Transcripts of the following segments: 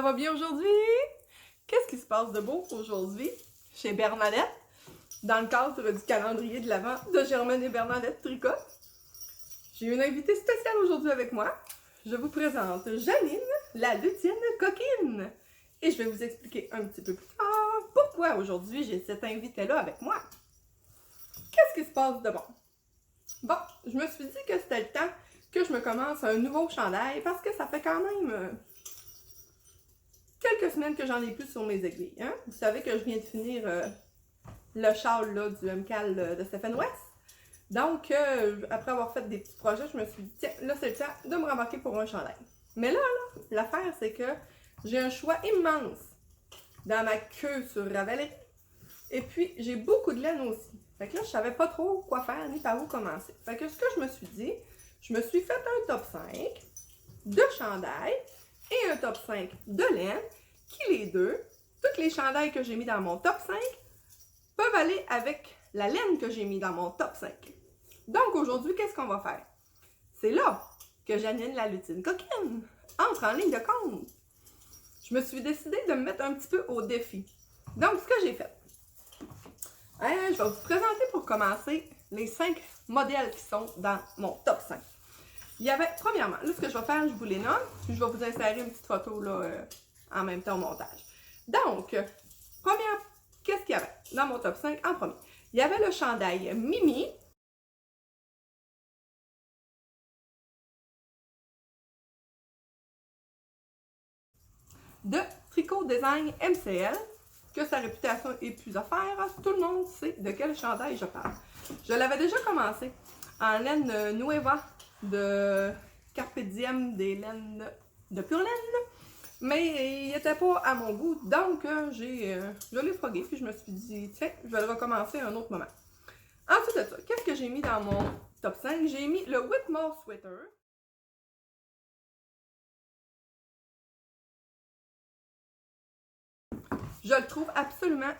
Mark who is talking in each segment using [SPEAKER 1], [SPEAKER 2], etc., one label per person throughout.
[SPEAKER 1] va bien aujourd'hui? Qu'est-ce qui se passe de beau aujourd'hui chez Bernadette, dans le cadre du calendrier de l'Avent de Germaine et Bernadette Tricot? J'ai une invitée spéciale aujourd'hui avec moi. Je vous présente Janine, la lutine coquine. Et je vais vous expliquer un petit peu plus tard pourquoi aujourd'hui j'ai cette invitée-là avec moi. Qu'est-ce qui se passe de bon? Bon, je me suis dit que c'était le temps que je me commence un nouveau chandail parce que ça fait quand même quelques semaines que j'en ai plus sur mes aiguilles. Hein? Vous savez que je viens de finir le châle là, du MCAL de Stephen West. Donc, après avoir fait des petits projets, je me suis dit, tiens, là c'est le temps de me rembarquer pour un chandail. Mais là l'affaire c'est que j'ai un choix immense dans ma queue sur Ravelry. Et puis, j'ai beaucoup de laine aussi. Fait que là, je savais pas trop quoi faire ni par où commencer. Fait que ce que je me suis dit, je me suis fait un top 5 de chandail et un top 5 de laine qui les deux, toutes les chandails que j'ai mis dans mon top 5 peuvent aller avec la laine que j'ai mis dans mon top 5. Donc aujourd'hui, qu'est-ce qu'on va faire? C'est là que Janine la lutine coquine entre en ligne de compte. Je me suis décidée de me mettre un petit peu au défi. Donc ce que j'ai fait, je vais vous présenter pour commencer les 5 modèles qui sont dans mon top 5. Il y avait, premièrement, là ce que je vais faire, je vous les nomme, puis je vais vous insérer une petite photo là, en même temps au montage. Donc, première, qu'est-ce qu'il y avait dans mon top 5 en premier? Il y avait le chandail Mimi. De Tricot Design MCL, que sa réputation est plus à faire. Tout le monde sait de quel chandail je parle. Je l'avais déjà commencé en laine Nueva de Carpe Diem, des laines de pure laine, mais il n'était pas à mon goût, donc je l'ai frogué, puis je me suis dit, tiens, je vais le recommencer à un autre moment. Ensuite de ça, qu'est-ce que j'ai mis dans mon top 5? J'ai mis le Whitmore Sweater. Je le trouve absolument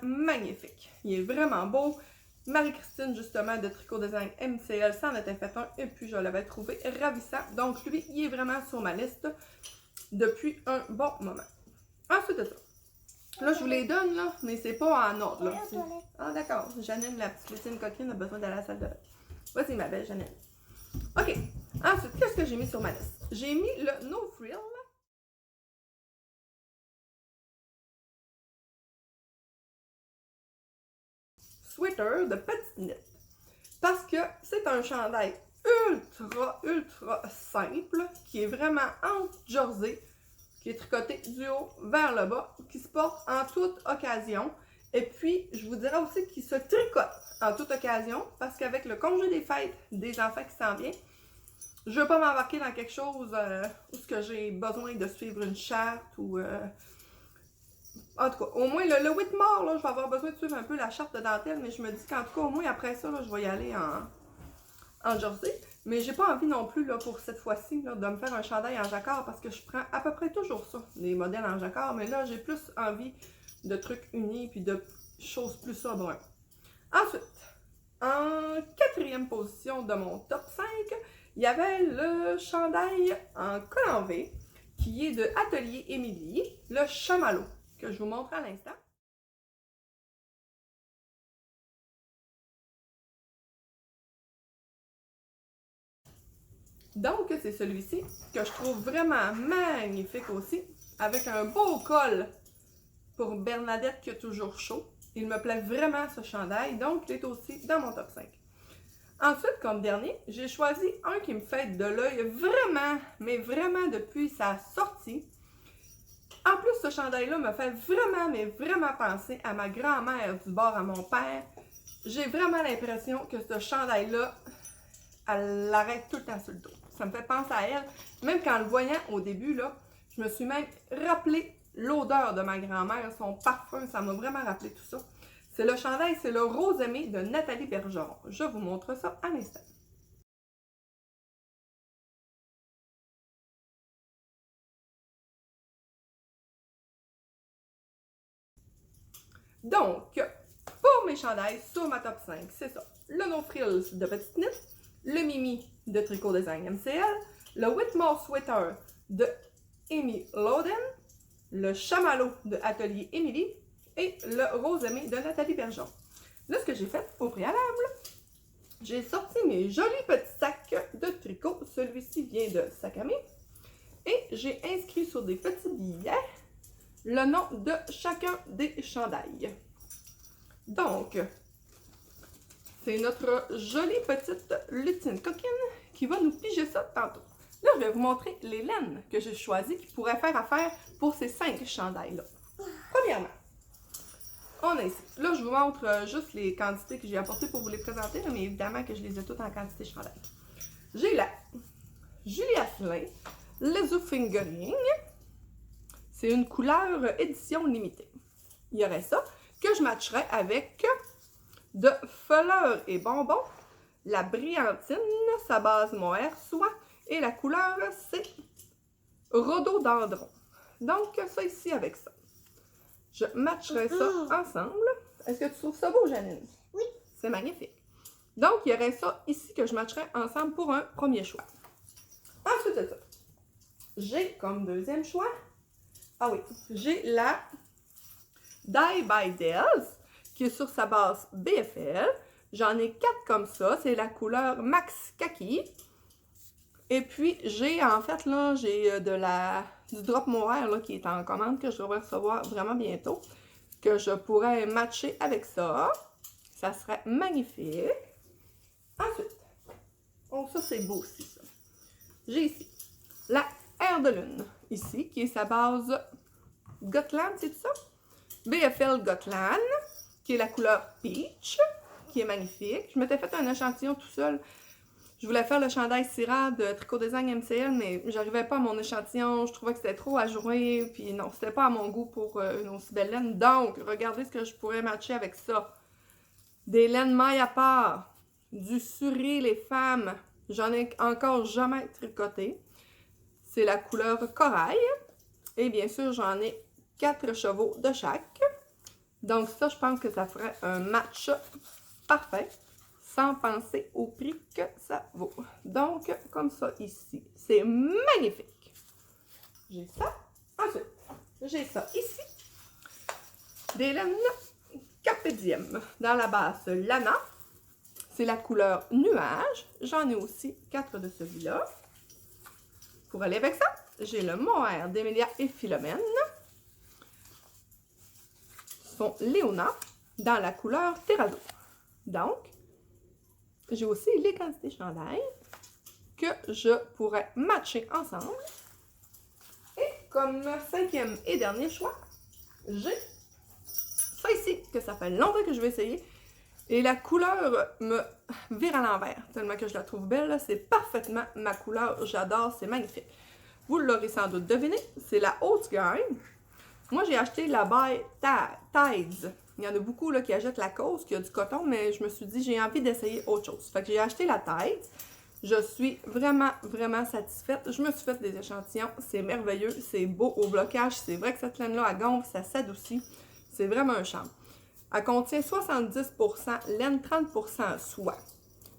[SPEAKER 1] magnifique. Il est vraiment beau. Marie-Christine, justement, de Tricot Design MCL, s'en était fait un et puis je l'avais trouvé ravissant. Donc, lui, il est vraiment sur ma liste depuis un bon moment. Ensuite de ça, là, je vous les donne, là, mais c'est pas en ordre, là. Ah, d'accord. Janine, la petite lutine coquine, a besoin d'aller à la salle de bain. Voici ma belle Janine. OK. Ensuite, qu'est-ce que j'ai mis sur ma liste? J'ai mis le No Frill. Sweater de petite knit. Parce que c'est un chandail ultra simple, qui est vraiment en jersey, qui est tricoté du haut vers le bas, qui se porte en toute occasion. Et puis, je vous dirais aussi qu'il se tricote en toute occasion, parce qu'avec le congé des fêtes des enfants qui s'en vient, je ne veux pas m'embarquer dans quelque chose où j'ai besoin de suivre une charte ou... En tout cas, au moins, le Whitmore, là, je vais avoir besoin de suivre un peu la charte de dentelle, mais je me dis qu'en tout cas, au moins, après ça, là, je vais y aller en jersey. Mais j'ai pas envie non plus, là, pour cette fois-ci, de me faire un chandail en jacquard, parce que je prends à peu près toujours ça, les modèles en jacquard. Mais là, j'ai plus envie de trucs unis, puis de choses plus sobres. Ensuite, en quatrième position de mon top 5, il y avait le chandail en col en V, qui est de Atelier Émilie, le chamallow, que je vous montre à l'instant. Donc, c'est celui-ci que je trouve vraiment magnifique aussi, avec un beau col pour Bernadette qui a toujours chaud. Il me plaît vraiment ce chandail, donc il est aussi dans mon top 5. Ensuite, comme dernier, j'ai choisi un qui me fait de l'œil vraiment, mais vraiment depuis sa sortie. En plus, ce chandail-là me fait vraiment penser à ma grand-mère du bord à mon père. J'ai vraiment l'impression que ce chandail-là, elle l'arrête tout le temps sur le dos. Ça me fait penser à elle. Même qu'en le voyant au début, là, je me suis même rappelé l'odeur de ma grand-mère, son parfum, ça m'a vraiment rappelé tout ça. C'est le chandail, c'est le Rose Aimé de Nathalie Bergeron. Je vous montre ça à l'instant. Donc, pour mes chandails sur ma top 5, c'est ça. Le No Frills de Petite Knit, le Mimi de Tricot Design MCL, le Whitmore Sweater de Amy Loden, le chamallow de Atelier Émilie et le rose aimé de Nathalie Bergeon. Là, ce que j'ai fait au préalable, j'ai sorti mes jolis petits sacs de tricot. Celui-ci vient de Sac-A-Main. Et j'ai inscrit sur des petits billets le nom de chacun des chandails. Donc, c'est notre jolie petite lutine coquine qui va nous piger ça tantôt. Là, je vais vous montrer les laines que j'ai choisies qui pourraient faire affaire pour ces 5 chandails-là. Premièrement, on a ici. Là, je vous montre juste les quantités que j'ai apportées pour vous les présenter, mais évidemment que je les ai toutes en quantité chandail. J'ai la Julia Flin, Lezu Fingering. C'est une couleur édition limitée. Il y aurait ça que je matcherais avec de fleurs et bonbons, la brillantine, sa base mohair soie, et la couleur c'est rhododendron. Donc ça ici avec ça. Je matcherai ça ensemble. Est-ce que tu trouves ça beau, Janine?
[SPEAKER 2] Oui.
[SPEAKER 1] C'est magnifique. Donc il y aurait ça ici que je matcherais ensemble pour un premier choix. Ensuite de ça, j'ai comme deuxième choix, j'ai la Die by Dells, qui est sur sa base BFL. J'en ai 4 comme ça. C'est la couleur Max Kaki. Et puis, j'ai en fait, là, j'ai du drop mohair là, qui est en commande, que je devrais recevoir vraiment bientôt, que je pourrais matcher avec ça. Ça serait magnifique. Ensuite, ça c'est beau aussi, ça. J'ai ici la Air de Lune, ici, qui est sa base Gotland, c'est ça? BFL Gotland, qui est la couleur Peach, qui est magnifique. Je m'étais fait un échantillon tout seul. Je voulais faire le chandail Syrah de Tricot Design MCL, mais j'arrivais pas à mon échantillon. Je trouvais que c'était trop ajouré, puis non, c'était pas à mon goût pour une aussi belle laine. Donc, regardez ce que je pourrais matcher avec ça. Des laines maille à part, du suré les femmes. J'en ai encore jamais tricoté. C'est la couleur corail. Et bien sûr, j'en ai 4 chevaux de chaque. Donc ça, je pense que ça ferait un match parfait, sans penser au prix que ça vaut. Donc, comme ça ici, c'est magnifique. J'ai ça. Ensuite, j'ai ça ici. Des laines Carpe Diem dans la base Lana. C'est la couleur nuage. J'en ai aussi 4 de celui-là. Pour aller avec ça, j'ai le mohair d'Emilia et Philomène. Son Léona dans la couleur terrazzo. Donc, j'ai aussi les quantités chandail que je pourrais matcher ensemble. Et comme 5e et dernier choix, j'ai ça ici, que ça fait longtemps que je vais essayer. Et la couleur me vire à l'envers, tellement que je la trouve belle. C'est parfaitement ma couleur, j'adore, c'est magnifique. Vous l'aurez sans doute deviné, c'est la haute gamme. Moi, j'ai acheté la by Tides. Il y en a beaucoup là, qui achètent la Cause, qui a du coton, mais je me suis dit, j'ai envie d'essayer autre chose. Fait que j'ai acheté la Tides. Je suis vraiment, vraiment satisfaite. Je me suis fait des échantillons. C'est merveilleux, c'est beau au blocage. C'est vrai que cette laine-là, elle gonfle, ça s'adoucit. C'est vraiment un charme. Elle contient 70% laine, 30% soie.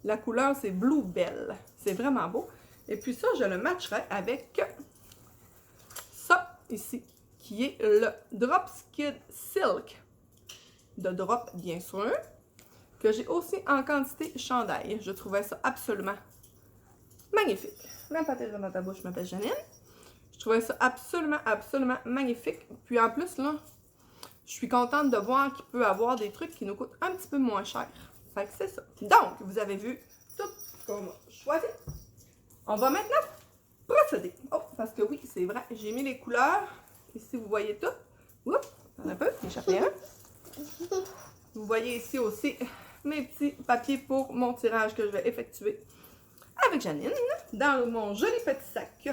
[SPEAKER 1] La couleur, c'est Blue Bell. C'est vraiment beau. Et puis ça, je le matcherai avec ça ici, qui est le Drop Skid Silk de Drop, bien sûr, que j'ai aussi en quantité chandail. Je trouvais ça absolument magnifique. La pâtée dans ta bouche, je m'appelle Janine. Je trouvais ça absolument, absolument magnifique. Puis en plus, là, je suis contente de voir qu'il peut y avoir des trucs qui nous coûtent un petit peu moins cher. Fait que c'est ça. Donc, vous avez vu tout ce qu'on a choisi. On va maintenant procéder. Oh, parce que oui, c'est vrai, j'ai mis les couleurs. Ici, vous voyez tout. Oups, un peu, échappé un. Vous voyez ici aussi mes petits papiers pour mon tirage que je vais effectuer avec Janine dans mon joli petit sac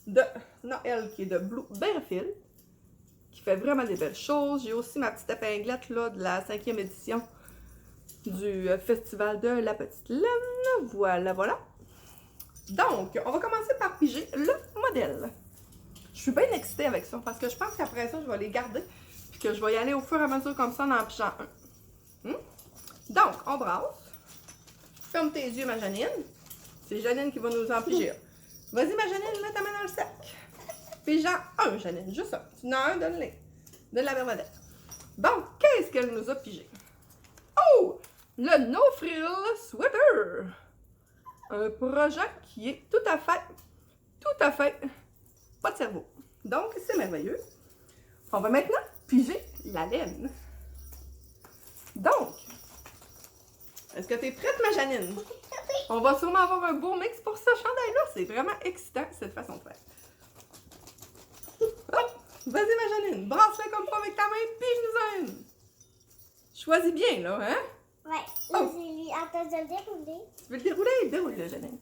[SPEAKER 1] de Noël qui est de Blue Bearfield, qui fait vraiment des belles choses. J'ai aussi ma petite épinglette là, de la 5e édition du Festival de la Petite Laine. Voilà, voilà. Donc, on va commencer par piger le modèle. Je suis bien excitée avec ça parce que je pense qu'après ça, je vais les garder puis que je vais y aller au fur et à mesure comme ça en pigeant un. Donc, on brasse. Ferme tes yeux, ma Janine. C'est Janine qui va nous en piger. Vas-y, ma Janine, mets ta main dans le sac. Pige-en un, Janine, juste un. Tu en as un, donne-le. De la Bernadette. Donc, qu'est-ce qu'elle nous a pigé? Oh! Le No Frill Sweater! Un projet qui est tout à fait, pas de cerveau. Donc, c'est merveilleux. On va maintenant piger la laine. Donc, est-ce que tu es prête, ma Janine? On va sûrement avoir un beau mix pour ce chandail-là. C'est vraiment excitant, cette façon de faire. Hop! Vas-y, ma Janine, brasse-la comme ça avec ta main, pige-nous une. Choisis bien, là, hein?
[SPEAKER 2] Ouais,
[SPEAKER 1] Oh.
[SPEAKER 2] Attends, je vais le dérouler.
[SPEAKER 1] Tu veux le dérouler? Déroule-le, Janine.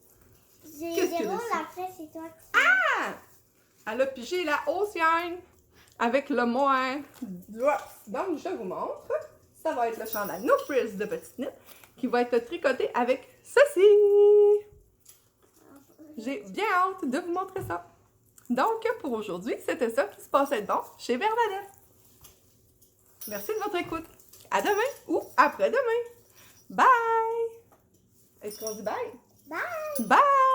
[SPEAKER 2] Je
[SPEAKER 1] Qu'est-ce que
[SPEAKER 2] déroule,
[SPEAKER 1] tu
[SPEAKER 2] après c'est toi qui...
[SPEAKER 1] Ah! Elle a pigé la Océane avec le mohair drops. Donc, je vous montre. Ça va être le chandail No Frills de Petite Knit qui va être tricoté avec ceci. J'ai bien hâte de vous montrer ça. Donc, pour aujourd'hui, c'était ça qui se passait de bon chez Bernadette. Merci de votre écoute. À demain ou après-demain. Bye! Est-ce qu'on dit bye?
[SPEAKER 2] Bye!
[SPEAKER 1] Bye!